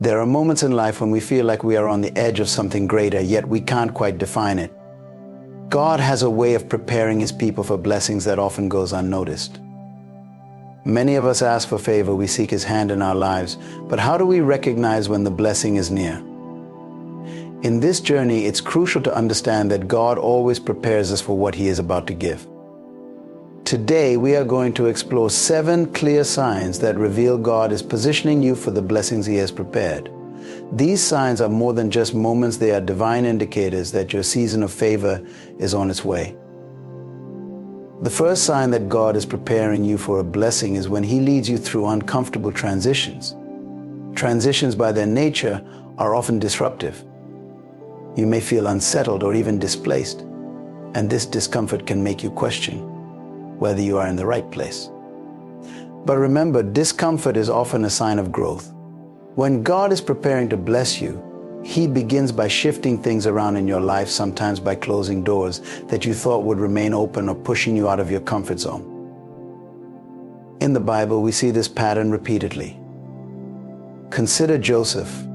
There are moments in life when we feel like we are on the edge of something greater, yet we can't quite define it. God has a way of preparing His people for blessings that often goes unnoticed. Many of us ask for favor, we seek His hand in our lives, but how do we recognize when the blessing is near? In this journey, it's crucial to understand that God always prepares us for what He is about to give. Today, we are going to explore 7 clear signs that reveal God is positioning you for the blessings He has prepared. These signs are more than just moments, they are divine indicators that your season of favor is on its way. The first sign that God is preparing you for a blessing is when He leads you through uncomfortable transitions. Transitions by their nature are often disruptive. You may feel unsettled or even displaced, and this discomfort can make you question whether you are in the right place. But remember, discomfort is often a sign of growth. When God is preparing to bless you, He begins by shifting things around in your life, sometimes by closing doors that you thought would remain open or pushing you out of your comfort zone. In the Bible, we see this pattern repeatedly. Consider Joseph,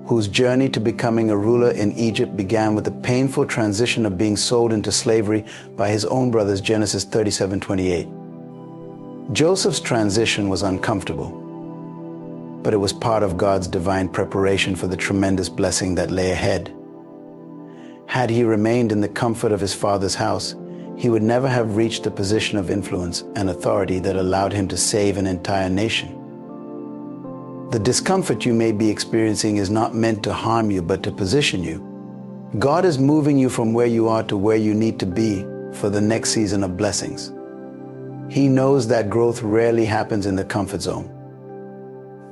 whose journey to becoming a ruler in Egypt began with the painful transition of being sold into slavery by his own brothers, Genesis 37:28. Joseph's transition was uncomfortable, but it was part of God's divine preparation for the tremendous blessing that lay ahead. Had he remained in the comfort of his father's house, he would never have reached the position of influence and authority that allowed him to save an entire nation. The discomfort you may be experiencing is not meant to harm you, but to position you. God is moving you from where you are to where you need to be for the next season of blessings. He knows that growth rarely happens in the comfort zone.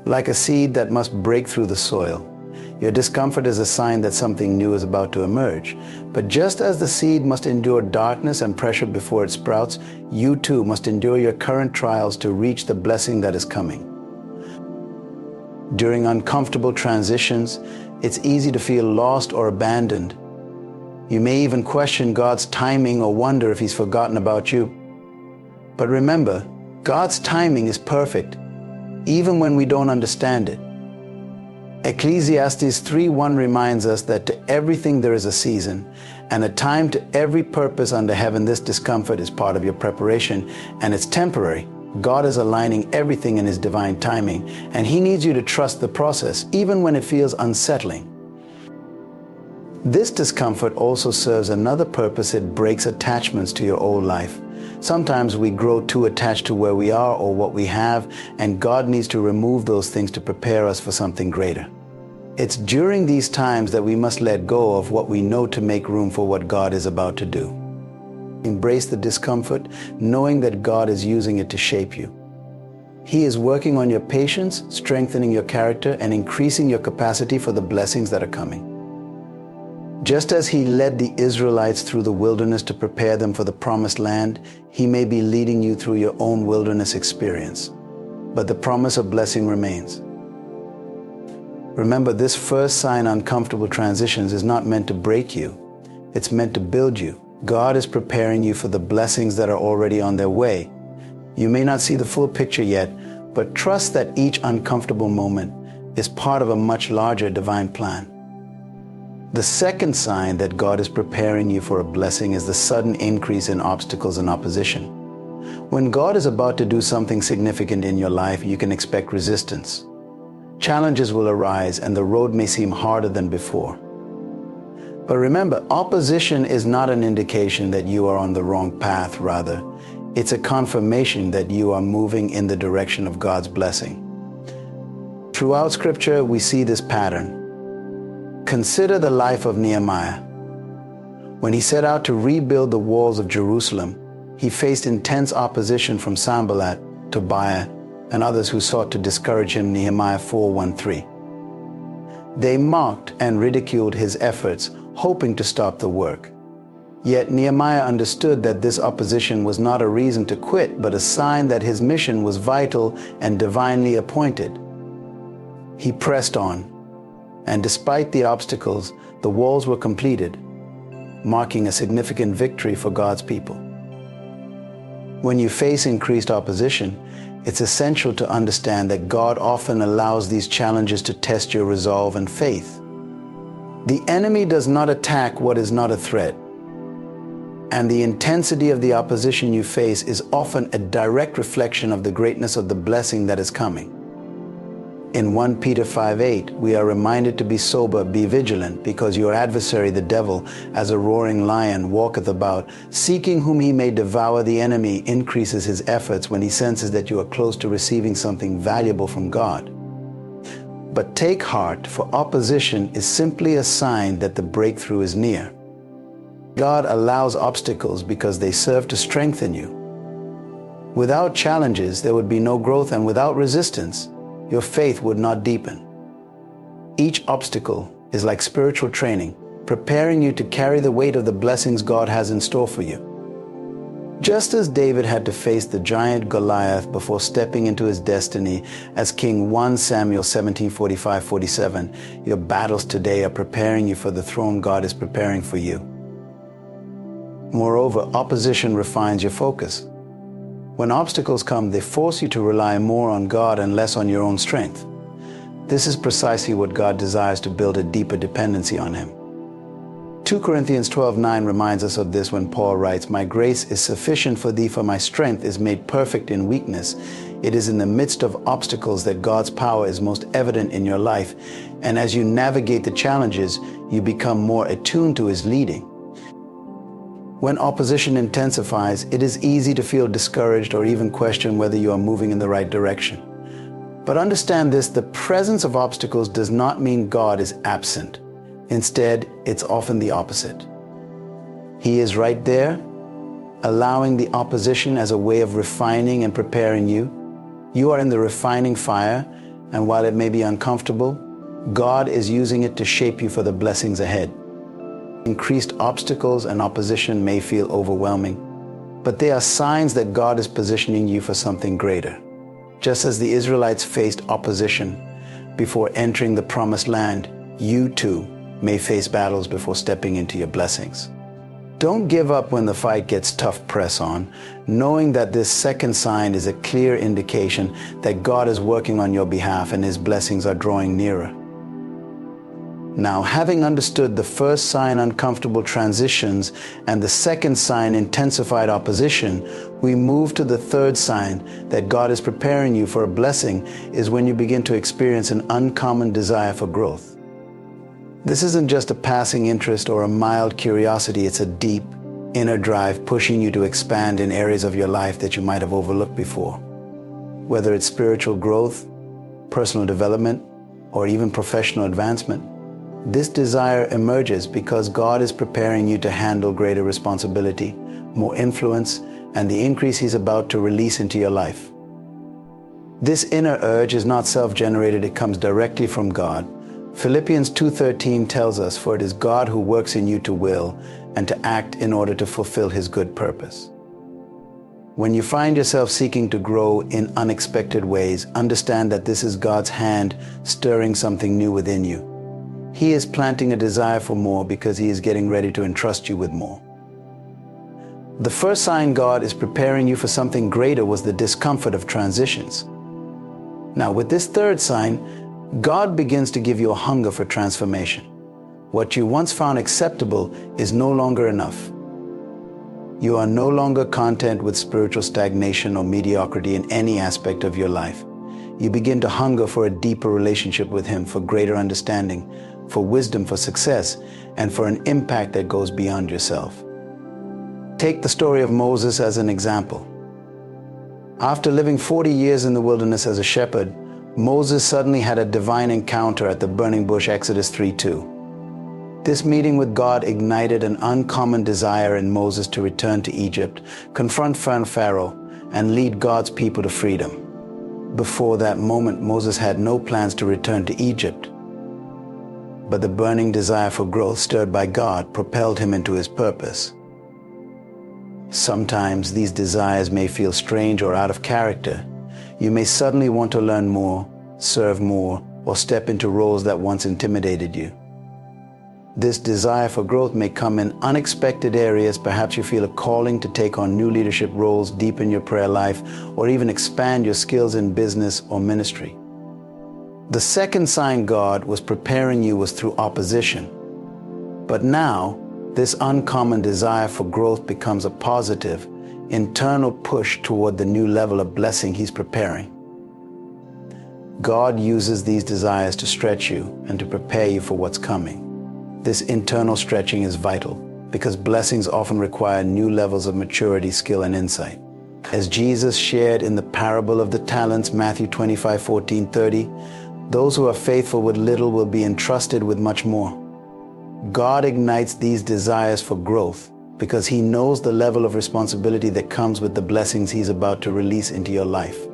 Like a seed that must break through the soil, your discomfort is a sign that something new is about to emerge. But just as the seed must endure darkness and pressure before it sprouts, you too must endure your current trials to reach the blessing that is coming. During uncomfortable transitions, it's easy to feel lost or abandoned. You may even question God's timing or wonder if He's forgotten about you. But remember, God's timing is perfect, even when we don't understand it. Ecclesiastes 3:1 reminds us that to everything there is a season, and a time to every purpose under heaven. This discomfort is part of your preparation, and it's temporary. God is aligning everything in His divine timing, and He needs you to trust the process, even when it feels unsettling. This discomfort also serves another purpose. It breaks attachments to your old life. Sometimes we grow too attached to where we are or what we have, and God needs to remove those things to prepare us for something greater. It's during these times that we must let go of what we know to make room for what God is about to do. Embrace the discomfort, knowing that God is using it to shape you. He is working on your patience, strengthening your character, and increasing your capacity for the blessings that are coming. Just as He led the Israelites through the wilderness to prepare them for the promised land, He may be leading you through your own wilderness experience. But the promise of blessing remains. Remember, this first sign, uncomfortable transitions, is not meant to break you. It's meant to build you. God is preparing you for the blessings that are already on their way. You may not see the full picture yet, but trust that each uncomfortable moment is part of a much larger divine plan. The second sign that God is preparing you for a blessing is the sudden increase in obstacles and opposition. When God is about to do something significant in your life, you can expect resistance. Challenges will arise, and the road may seem harder than before. But remember, opposition is not an indication that you are on the wrong path. Rather, it's a confirmation that you are moving in the direction of God's blessing. Throughout Scripture, we see this pattern. Consider the life of Nehemiah. When he set out to rebuild the walls of Jerusalem, he faced intense opposition from Sanballat, Tobiah, and others who sought to discourage him. Nehemiah 4:1-3. They mocked and ridiculed his efforts, hoping to stop the work. Yet Nehemiah understood that this opposition was not a reason to quit, but a sign that his mission was vital and divinely appointed. He pressed on, and despite the obstacles, the walls were completed, marking a significant victory for God's people. When you face increased opposition, it's essential to understand that God often allows these challenges to test your resolve and faith. The enemy does not attack what is not a threat, and the intensity of the opposition you face is often a direct reflection of the greatness of the blessing that is coming. In 1 Peter 5:8, we are reminded to be sober, be vigilant, because your adversary, the devil, as a roaring lion, walketh about, seeking whom he may devour. The enemy increases his efforts when he senses that you are close to receiving something valuable from God. But take heart, for opposition is simply a sign that the breakthrough is near. God allows obstacles because they serve to strengthen you. Without challenges, there would be no growth, and without resistance, your faith would not deepen. Each obstacle is like spiritual training, preparing you to carry the weight of the blessings God has in store for you. Just as David had to face the giant Goliath before stepping into his destiny as King, 1 Samuel 17:45-47, your battles today are preparing you for the throne God is preparing for you. Moreover, opposition refines your focus. When obstacles come, they force you to rely more on God and less on your own strength. This is precisely what God desires, to build a deeper dependency on Him. 2 Corinthians 12:9 reminds us of this when Paul writes, "My grace is sufficient for thee, for my strength is made perfect in weakness." It is in the midst of obstacles that God's power is most evident in your life, and as you navigate the challenges, you become more attuned to His leading. When opposition intensifies, it is easy to feel discouraged or even question whether you are moving in the right direction. But understand this: the presence of obstacles does not mean God is absent. Instead, it's often the opposite. He is right there, allowing the opposition as a way of refining and preparing you. You are in the refining fire, and while it may be uncomfortable, God is using it to shape you for the blessings ahead. Increased obstacles and opposition may feel overwhelming, but they are signs that God is positioning you for something greater. Just as the Israelites faced opposition before entering the promised land, you too may face battles before stepping into your blessings. Don't give up when the fight gets tough. Press on, knowing that this second sign is a clear indication that God is working on your behalf and His blessings are drawing nearer. Now, having understood the first sign, uncomfortable transitions, and the second sign, intensified opposition, we move to the third sign that God is preparing you for a blessing, is when you begin to experience an uncommon desire for growth. This isn't just a passing interest or a mild curiosity, it's a deep inner drive pushing you to expand in areas of your life that you might have overlooked before. Whether it's spiritual growth, personal development, or even professional advancement, this desire emerges because God is preparing you to handle greater responsibility, more influence, and the increase He's about to release into your life. This inner urge is not self-generated, it comes directly from God. Philippians 2:13 tells us, "For it is God who works in you to will and to act in order to fulfill His good purpose." When you find yourself seeking to grow in unexpected ways, understand that this is God's hand stirring something new within you. He is planting a desire for more because He is getting ready to entrust you with more. The first sign God is preparing you for something greater was the discomfort of transitions. Now, with this third sign, God begins to give you a hunger for transformation. What you once found acceptable is no longer enough. You are no longer content with spiritual stagnation or mediocrity in any aspect of your life. You begin to hunger for a deeper relationship with Him, for greater understanding, for wisdom, for success, and for an impact that goes beyond yourself. Take the story of Moses as an example. After living 40 years in the wilderness as a shepherd, Moses suddenly had a divine encounter at the burning bush, Exodus 3:2. This meeting with God ignited an uncommon desire in Moses to return to Egypt, confront Pharaoh, and lead God's people to freedom. Before that moment, Moses had no plans to return to Egypt. But the burning desire for growth stirred by God propelled him into his purpose. Sometimes these desires may feel strange or out of character. You may suddenly want to learn more, serve more, or step into roles that once intimidated you. This desire for growth may come in unexpected areas. Perhaps you feel a calling to take on new leadership roles, deepen your prayer life, or even expand your skills in business or ministry. The second sign God was preparing you was through opposition. But now, this uncommon desire for growth becomes a positive, internal push toward the new level of blessing He's preparing. God uses these desires to stretch you and to prepare you for what's coming. This internal stretching is vital because blessings often require new levels of maturity, skill, and insight. As Jesus shared in the parable of the talents, Matthew 25:14-30, those who are faithful with little will be entrusted with much more. God ignites these desires for growth because He knows the level of responsibility that comes with the blessings He's about to release into your life.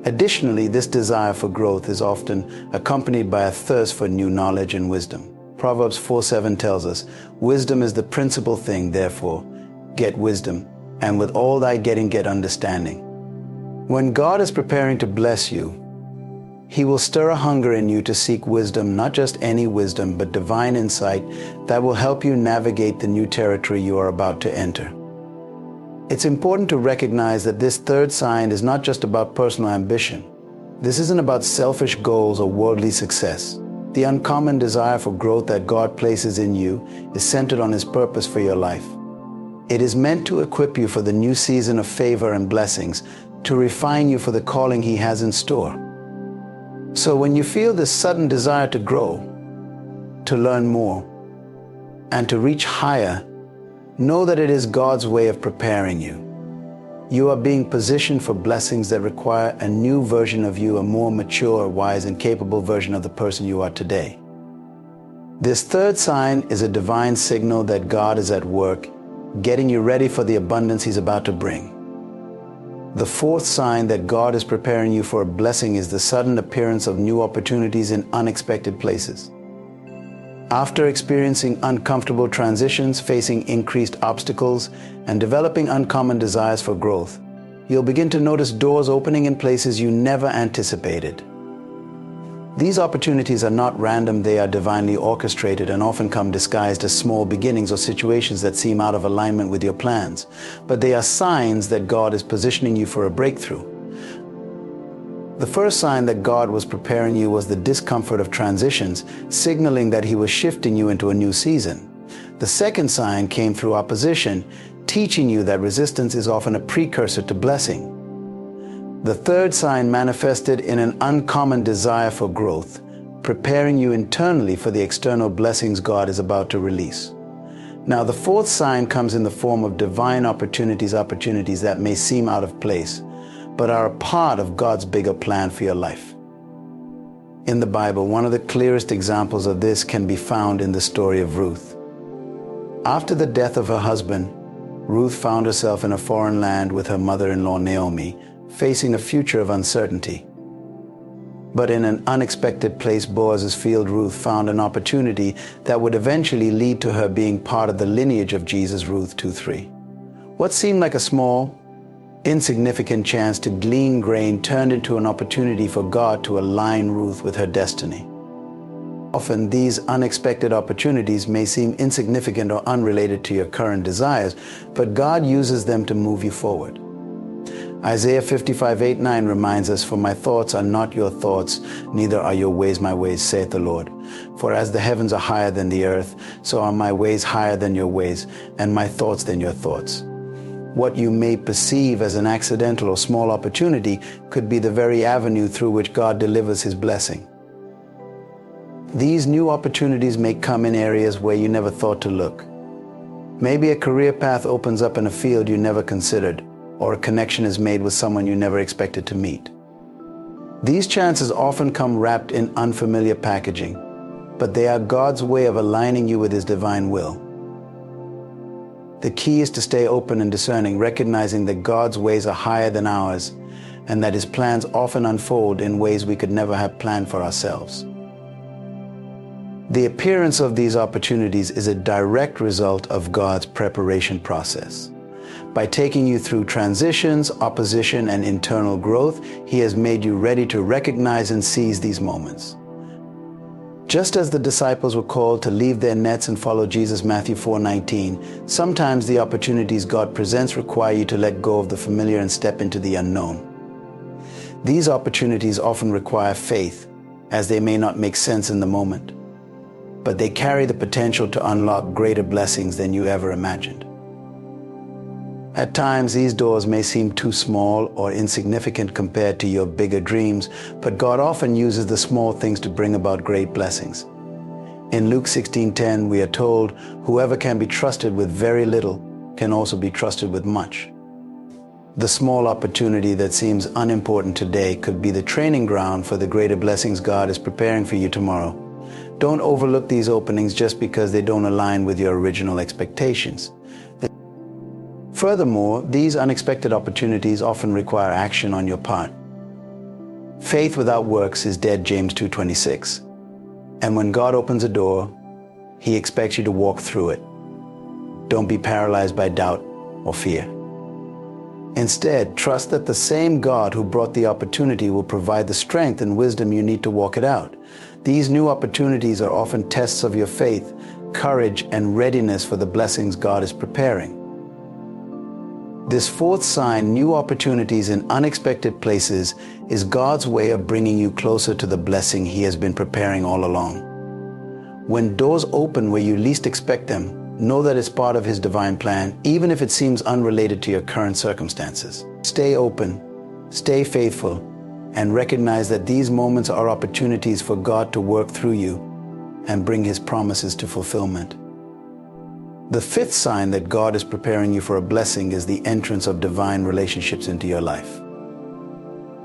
Additionally, this desire for growth is often accompanied by a thirst for new knowledge and wisdom. Proverbs 4:7 tells us, "Wisdom is the principal thing, therefore, get wisdom, and with all thy getting, get understanding." When God is preparing to bless you, He will stir a hunger in you to seek wisdom, not just any wisdom, but divine insight that will help you navigate the new territory you are about to enter. It's important to recognize that this third sign is not just about personal ambition. This isn't about selfish goals or worldly success. The uncommon desire for growth that God places in you is centered on His purpose for your life. It is meant to equip you for the new season of favor and blessings, to refine you for the calling He has in store. So when you feel this sudden desire to grow, to learn more, and to reach higher, know that it is God's way of preparing you. You are being positioned for blessings that require a new version of you, a more mature, wise, and capable version of the person you are today. This third sign is a divine signal that God is at work, getting you ready for the abundance He's about to bring. The fourth sign that God is preparing you for a blessing is the sudden appearance of new opportunities in unexpected places. After experiencing uncomfortable transitions, facing increased obstacles, and developing uncommon desires for growth, you'll begin to notice doors opening in places you never anticipated. These opportunities are not random, they are divinely orchestrated and often come disguised as small beginnings or situations that seem out of alignment with your plans. But they are signs that God is positioning you for a breakthrough. The first sign that God was preparing you was the discomfort of transitions, signaling that He was shifting you into a new season. The second sign came through opposition, teaching you that resistance is often a precursor to blessing. The third sign manifested in an uncommon desire for growth, preparing you internally for the external blessings God is about to release. Now, the fourth sign comes in the form of divine opportunities that may seem out of place, but are a part of God's bigger plan for your life. In the Bible, one of the clearest examples of this can be found in the story of Ruth. After the death of her husband, Ruth found herself in a foreign land with her mother-in-law Naomi, facing a future of uncertainty. But in an unexpected place, Boaz's field, Ruth found an opportunity that would eventually lead to her being part of the lineage of Jesus, Ruth 2:3. What seemed like a small, insignificant chance to glean grain turned into an opportunity for God to align Ruth with her destiny. Often these unexpected opportunities may seem insignificant or unrelated to your current desires, but God uses them to move you forward. Isaiah 55:8-9 reminds us, "For my thoughts are not your thoughts, neither are your ways my ways, saith the Lord. For as the heavens are higher than the earth, so are my ways higher than your ways, and my thoughts than your thoughts." What you may perceive as an accidental or small opportunity could be the very avenue through which God delivers His blessing. These new opportunities may come in areas where you never thought to look. Maybe a career path opens up in a field you never considered, or a connection is made with someone you never expected to meet. These chances often come wrapped in unfamiliar packaging, but they are God's way of aligning you with His divine will. The key is to stay open and discerning, recognizing that God's ways are higher than ours, and that His plans often unfold in ways we could never have planned for ourselves. The appearance of these opportunities is a direct result of God's preparation process. By taking you through transitions, opposition, and internal growth, He has made you ready to recognize and seize these moments. Just as the disciples were called to leave their nets and follow Jesus, Matthew 4:19, sometimes the opportunities God presents require you to let go of the familiar and step into the unknown. These opportunities often require faith, as they may not make sense in the moment, but they carry the potential to unlock greater blessings than you ever imagined. At times, these doors may seem too small or insignificant compared to your bigger dreams, but God often uses the small things to bring about great blessings. In Luke 16:10, we are told, "Whoever can be trusted with very little can also be trusted with much." The small opportunity that seems unimportant today could be the training ground for the greater blessings God is preparing for you tomorrow. Don't overlook these openings just because they don't align with your original expectations. Furthermore, these unexpected opportunities often require action on your part. Faith without works is dead, James 2:26. And when God opens a door, He expects you to walk through it. Don't be paralyzed by doubt or fear. Instead, trust that the same God who brought the opportunity will provide the strength and wisdom you need to walk it out. These new opportunities are often tests of your faith, courage, and readiness for the blessings God is preparing. This fourth sign, new opportunities in unexpected places, is God's way of bringing you closer to the blessing He has been preparing all along. When doors open where you least expect them, know that it's part of His divine plan, even if it seems unrelated to your current circumstances. Stay open, stay faithful, and recognize that these moments are opportunities for God to work through you and bring His promises to fulfillment. The fifth sign that God is preparing you for a blessing is the entrance of divine relationships into your life.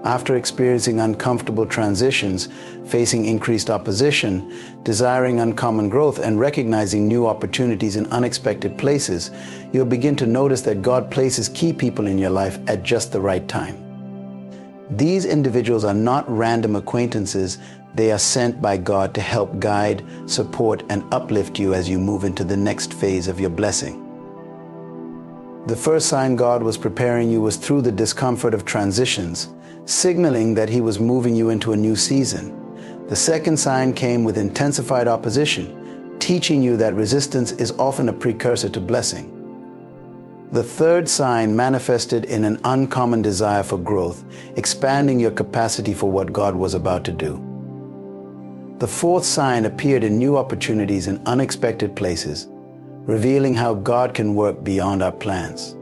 After experiencing uncomfortable transitions, facing increased opposition, desiring uncommon growth, and recognizing new opportunities in unexpected places, you'll begin to notice that God places key people in your life at just the right time. These individuals are not random acquaintances. They are sent by God to help guide, support, and uplift you as you move into the next phase of your blessing. The first sign God was preparing you was through the discomfort of transitions, signaling that He was moving you into a new season. The second sign came with intensified opposition, teaching you that resistance is often a precursor to blessing. The third sign manifested in an uncommon desire for growth, expanding your capacity for what God was about to do. The fourth sign appeared in new opportunities in unexpected places, revealing how God can work beyond our plans.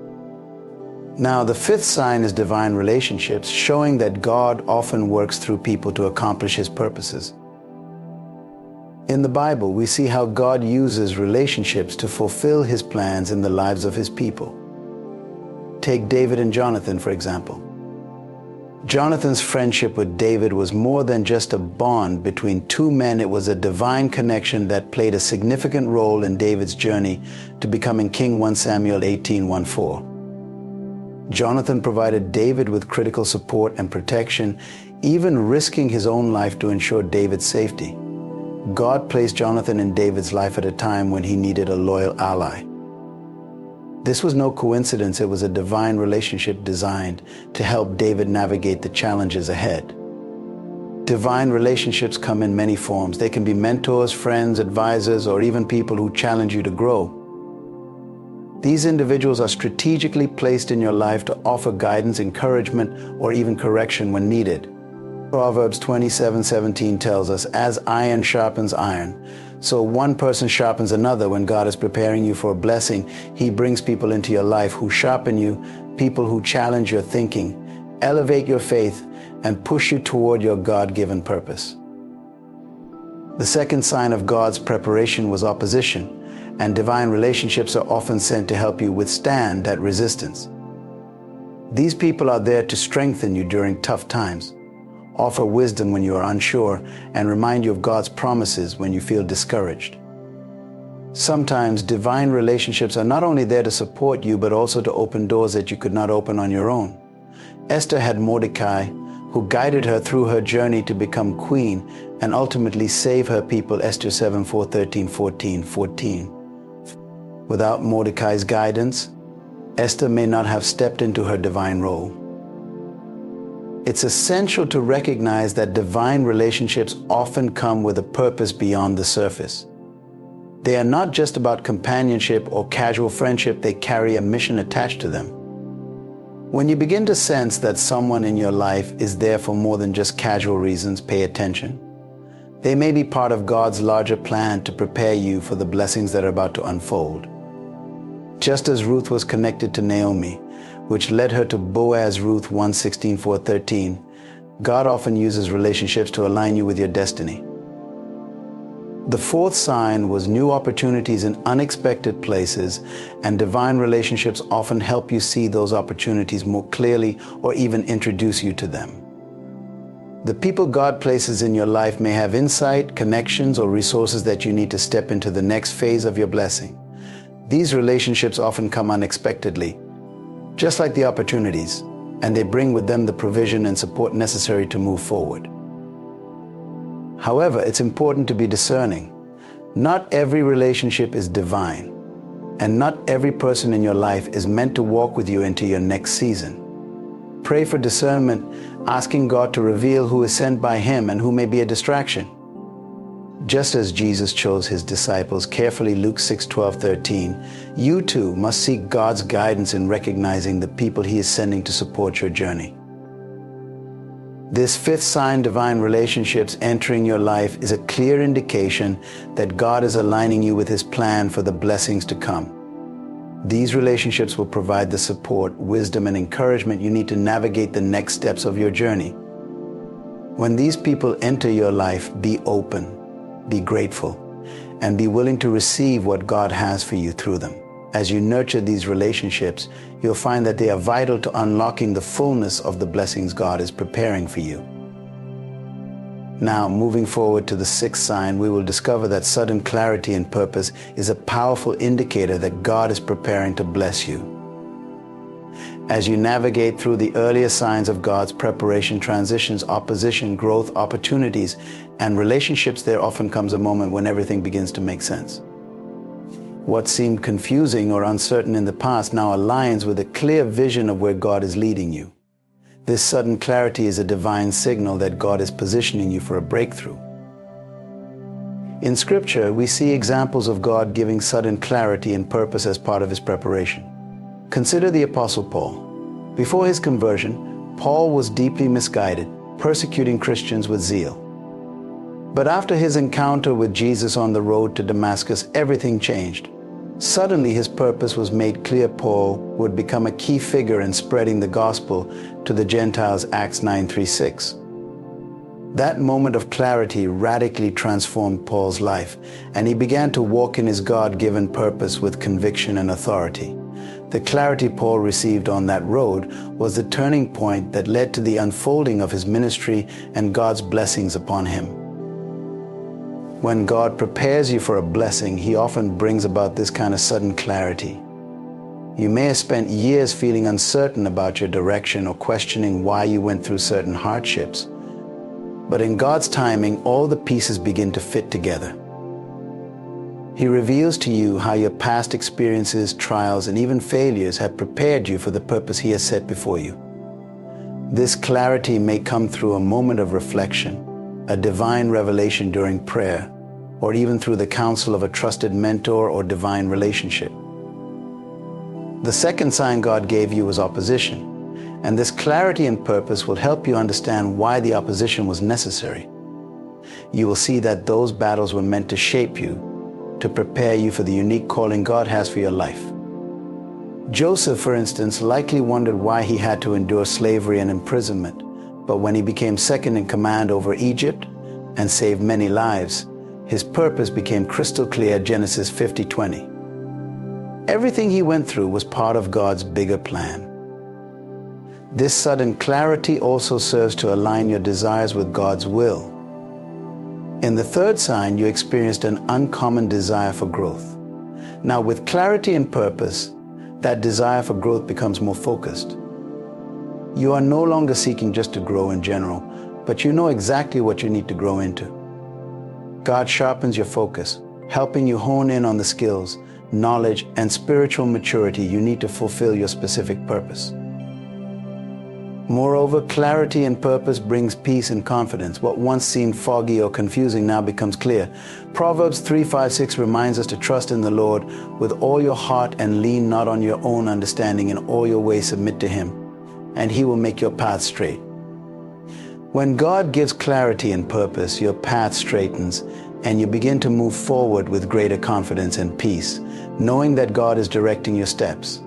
Now, the fifth sign is divine relationships, showing that God often works through people to accomplish His purposes. In the Bible, we see how God uses relationships to fulfill His plans in the lives of His people. Take David and Jonathan, for example. Jonathan's friendship with David was more than just a bond between two men. It was a divine connection that played a significant role in David's journey to becoming king. 1 Samuel 18:1-4. Jonathan provided David with critical support and protection, even risking his own life to ensure David's safety. God placed Jonathan in David's life at a time when he needed a loyal ally. This was no coincidence. It was a divine relationship designed to help David navigate the challenges ahead. Divine relationships come in many forms. They can be mentors, friends, advisors, or even people who challenge you to grow. These individuals are strategically placed in your life to offer guidance, encouragement, or even correction when needed. Proverbs 27:17 tells us, "As iron sharpens iron, so one person sharpens another." When God is preparing you for a blessing, He brings people into your life who sharpen you, people who challenge your thinking, elevate your faith, and push you toward your God-given purpose. The second sign of God's preparation was opposition, and divine relationships are often sent to help you withstand that resistance. These people are there to strengthen you during tough times, offer wisdom when you are unsure, and remind you of God's promises when you feel discouraged. Sometimes divine relationships are not only there to support you, but also to open doors that you could not open on your own. Esther had Mordecai, who guided her through her journey to become queen and ultimately save her people. Esther 7:4-13-14. Without Mordecai's guidance, Esther may not have stepped into her divine role. It's essential to recognize that divine relationships often come with a purpose beyond the surface. They are not just about companionship or casual friendship, they carry a mission attached to them. When you begin to sense that someone in your life is there for more than just casual reasons, pay attention. They may be part of God's larger plan to prepare you for the blessings that are about to unfold. Just as Ruth was connected to Naomi, which led her to Boaz, Ruth 1:16-4:13, God often uses relationships to align you with your destiny. The fourth sign was new opportunities in unexpected places, and divine relationships often help you see those opportunities more clearly or even introduce you to them. The people God places in your life may have insight, connections, or resources that you need to step into the next phase of your blessing. These relationships often come unexpectedly, just like the opportunities, and they bring with them the provision and support necessary to move forward. However, it's important to be discerning. Not every relationship is divine, and not every person in your life is meant to walk with you into your next season. Pray for discernment, asking God to reveal who is sent by Him and who may be a distraction. Just as Jesus chose His disciples carefully, Luke 6:12-13, you too must seek God's guidance in recognizing the people He is sending to support your journey. This fifth sign, divine relationships entering your life, is a clear indication that God is aligning you with His plan for the blessings to come. These relationships will provide the support, wisdom, and encouragement you need to navigate the next steps of your journey. When these people enter your life, be open, be grateful, and be willing to receive what God has for you through them. As you nurture these relationships, you'll find that they are vital to unlocking the fullness of the blessings God is preparing for you. Now, moving forward to the sixth sign, we will discover that sudden clarity and purpose is a powerful indicator that God is preparing to bless you. As you navigate through the earlier signs of God's preparation, transitions, opposition, growth, opportunities, and relationships, there often comes a moment when everything begins to make sense. What seemed confusing or uncertain in the past now aligns with a clear vision of where God is leading you. This sudden clarity is a divine signal that God is positioning you for a breakthrough. In Scripture, we see examples of God giving sudden clarity and purpose as part of His preparation. Consider the Apostle Paul. Before his conversion, Paul was deeply misguided, persecuting Christians with zeal. But after his encounter with Jesus on the road to Damascus, everything changed. Suddenly, his purpose was made clear. Paul would become a key figure in spreading the gospel to the Gentiles, Acts 9:3-6. That moment of clarity radically transformed Paul's life, and he began to walk in his God-given purpose with conviction and authority. The clarity Paul received on that road was the turning point that led to the unfolding of his ministry and God's blessings upon him. When God prepares you for a blessing, He often brings about this kind of sudden clarity. You may have spent years feeling uncertain about your direction or questioning why you went through certain hardships. But in God's timing, all the pieces begin to fit together. He reveals to you how your past experiences, trials, and even failures have prepared you for the purpose He has set before you. This clarity may come through a moment of reflection, a divine revelation during prayer, or even through the counsel of a trusted mentor or divine relationship. The second sign God gave you was opposition, and this clarity and purpose will help you understand why the opposition was necessary. You will see that those battles were meant to shape you, to prepare you for the unique calling God has for your life. Joseph, for instance, likely wondered why he had to endure slavery and imprisonment, but when he became second in command over Egypt and saved many lives, his purpose became crystal clear. Genesis 50:20. Everything he went through was part of God's bigger plan. This sudden clarity also serves to align your desires with God's will. In the third sign, you experienced an uncommon desire for growth. Now, with clarity and purpose, that desire for growth becomes more focused. You are no longer seeking just to grow in general, but you know exactly what you need to grow into. God sharpens your focus, helping you hone in on the skills, knowledge, and spiritual maturity you need to fulfill your specific purpose. Moreover, clarity and purpose brings peace and confidence. What once seemed foggy or confusing now becomes clear. Proverbs 3:5-6 reminds us to trust in the Lord with all your heart and lean not on your own understanding. In all your ways submit to Him, and He will make your path straight. When God gives clarity and purpose, your path straightens, and you begin to move forward with greater confidence and peace, knowing that God is directing your steps.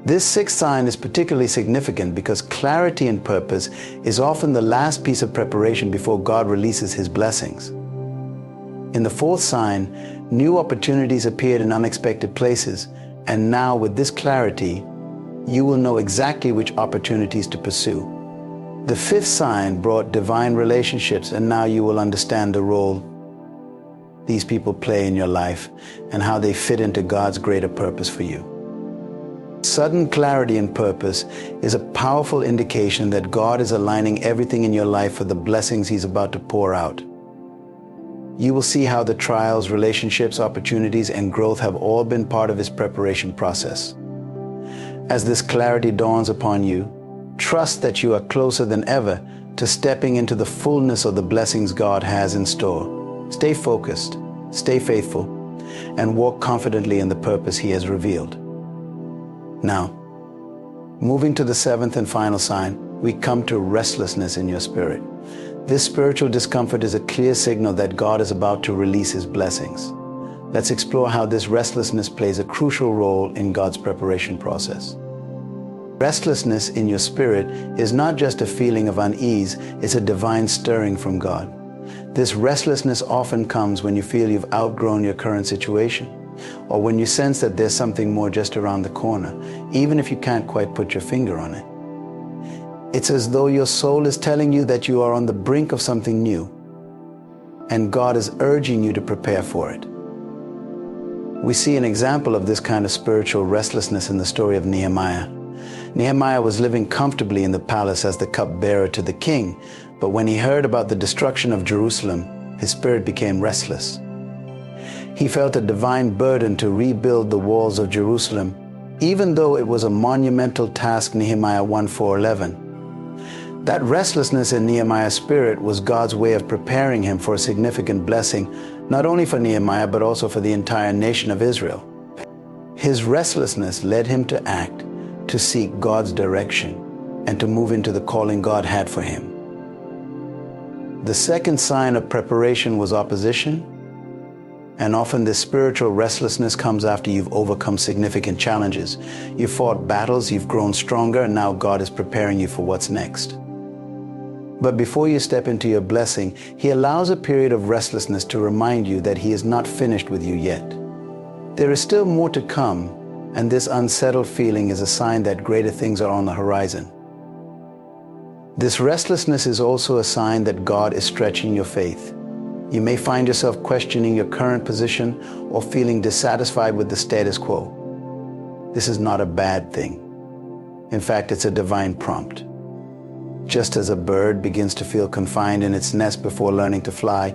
This sixth sign is particularly significant because clarity and purpose is often the last piece of preparation before God releases His blessings. In the fourth sign, new opportunities appeared in unexpected places, and now with this clarity, you will know exactly which opportunities to pursue. The fifth sign brought divine relationships, and now you will understand the role these people play in your life and how they fit into God's greater purpose for you. Sudden clarity and purpose is a powerful indication that God is aligning everything in your life for the blessings He's about to pour out. You will see how the trials, relationships, opportunities, and growth have all been part of His preparation process. As this clarity dawns upon you, trust that you are closer than ever to stepping into the fullness of the blessings God has in store. Stay focused, stay faithful, and walk confidently in the purpose He has revealed. Now, moving to the seventh and final sign, we come to restlessness in your spirit. This spiritual discomfort is a clear signal that God is about to release His blessings. Let's explore how this restlessness plays a crucial role in God's preparation process. Restlessness in your spirit is not just a feeling of unease, it's a divine stirring from God. This restlessness often comes when you feel you've outgrown your current situation, or when you sense that there's something more just around the corner, even if you can't quite put your finger on it. It's as though your soul is telling you that you are on the brink of something new, and God is urging you to prepare for it. We see an example of this kind of spiritual restlessness in the story of Nehemiah. Nehemiah was living comfortably in the palace as the cupbearer to the king, but when he heard about the destruction of Jerusalem, his spirit became restless. He felt a divine burden to rebuild the walls of Jerusalem, even though it was a monumental task, Nehemiah 1:4-11. That restlessness in Nehemiah's spirit was God's way of preparing him for a significant blessing, not only for Nehemiah, but also for the entire nation of Israel. His restlessness led him to act, to seek God's direction, and to move into the calling God had for him. The second sign of preparation was opposition, and often this spiritual restlessness comes after you've overcome significant challenges. You've fought battles, you've grown stronger, and now God is preparing you for what's next. But before you step into your blessing, He allows a period of restlessness to remind you that He is not finished with you yet. There is still more to come, and this unsettled feeling is a sign that greater things are on the horizon. This restlessness is also a sign that God is stretching your faith. You may find yourself questioning your current position or feeling dissatisfied with the status quo. This is not a bad thing. In fact, it's a divine prompt. Just as a bird begins to feel confined in its nest before learning to fly,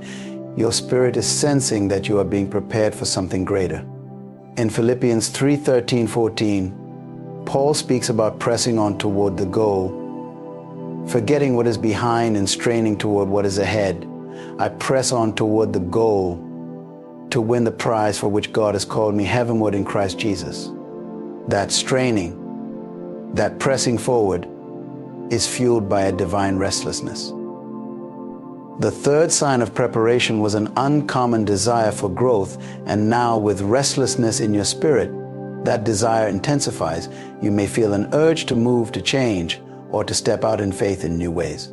your spirit is sensing that you are being prepared for something greater. In Philippians 3:13-14, Paul speaks about pressing on toward the goal, forgetting what is behind and straining toward what is ahead. I press on toward the goal to win the prize for which God has called me heavenward in Christ Jesus. That straining, that pressing forward, is fueled by a divine restlessness. The third sign of preparation was an uncommon desire for growth, and now with restlessness in your spirit, that desire intensifies. You may feel an urge to move, to change, or to step out in faith in new ways.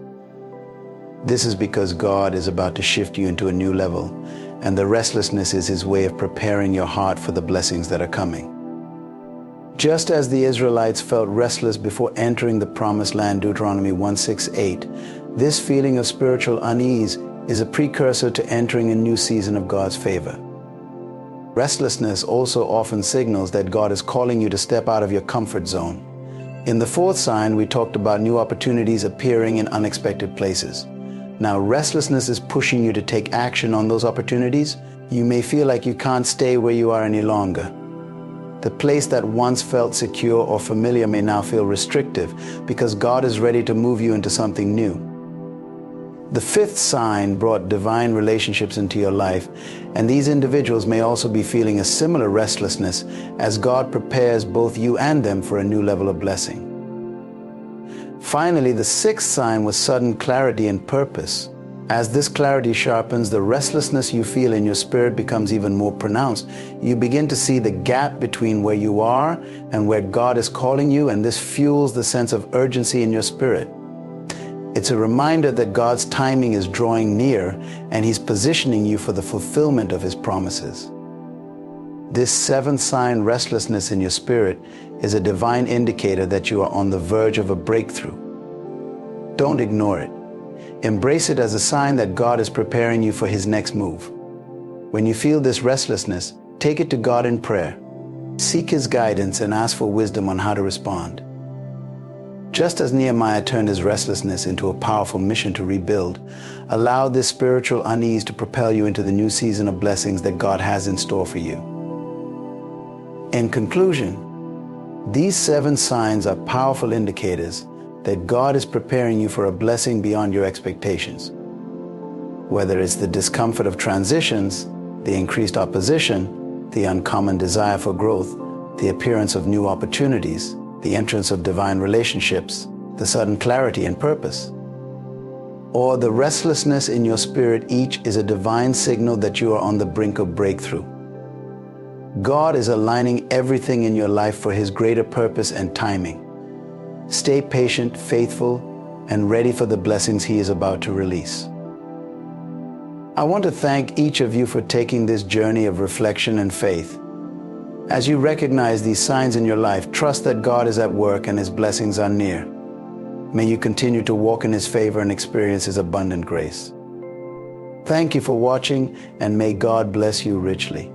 This is because God is about to shift you into a new level, and the restlessness is His way of preparing your heart for the blessings that are coming. Just as the Israelites felt restless before entering the promised land, Deuteronomy 1:6-8, this feeling of spiritual unease is a precursor to entering a new season of God's favor. Restlessness also often signals that God is calling you to step out of your comfort zone. In the fourth sign, we talked about new opportunities appearing in unexpected places. Now, restlessness is pushing you to take action on those opportunities. You may feel like you can't stay where you are any longer. The place that once felt secure or familiar may now feel restrictive because God is ready to move you into something new. The fifth sign brought divine relationships into your life, and these individuals may also be feeling a similar restlessness as God prepares both you and them for a new level of blessing. Finally, the sixth sign was sudden clarity and purpose. As this clarity sharpens, the restlessness you feel in your spirit becomes even more pronounced. You begin to see the gap between where you are and where God is calling you, and this fuels the sense of urgency in your spirit. It's a reminder that God's timing is drawing near and He's positioning you for the fulfillment of His promises. This seventh sign, restlessness in your spirit, is a divine indicator that you are on the verge of a breakthrough. Don't ignore it. Embrace it as a sign that God is preparing you for His next move. When you feel this restlessness, take it to God in prayer. Seek His guidance and ask for wisdom on how to respond. Just as Nehemiah turned his restlessness into a powerful mission to rebuild, allow this spiritual unease to propel you into the new season of blessings that God has in store for you. In conclusion, these seven signs are powerful indicators that God is preparing you for a blessing beyond your expectations. Whether it's the discomfort of transitions, the increased opposition, the uncommon desire for growth, the appearance of new opportunities, the entrance of divine relationships, the sudden clarity and purpose, or the restlessness in your spirit, each is a divine signal that you are on the brink of breakthrough. God is aligning everything in your life for His greater purpose and timing. Stay patient, faithful, and ready for the blessings He is about to release. I want to thank each of you for taking this journey of reflection and faith. As you recognize these signs in your life, trust that God is at work and His blessings are near. May you continue to walk in His favor and experience His abundant grace. Thank you for watching, and may God bless you richly.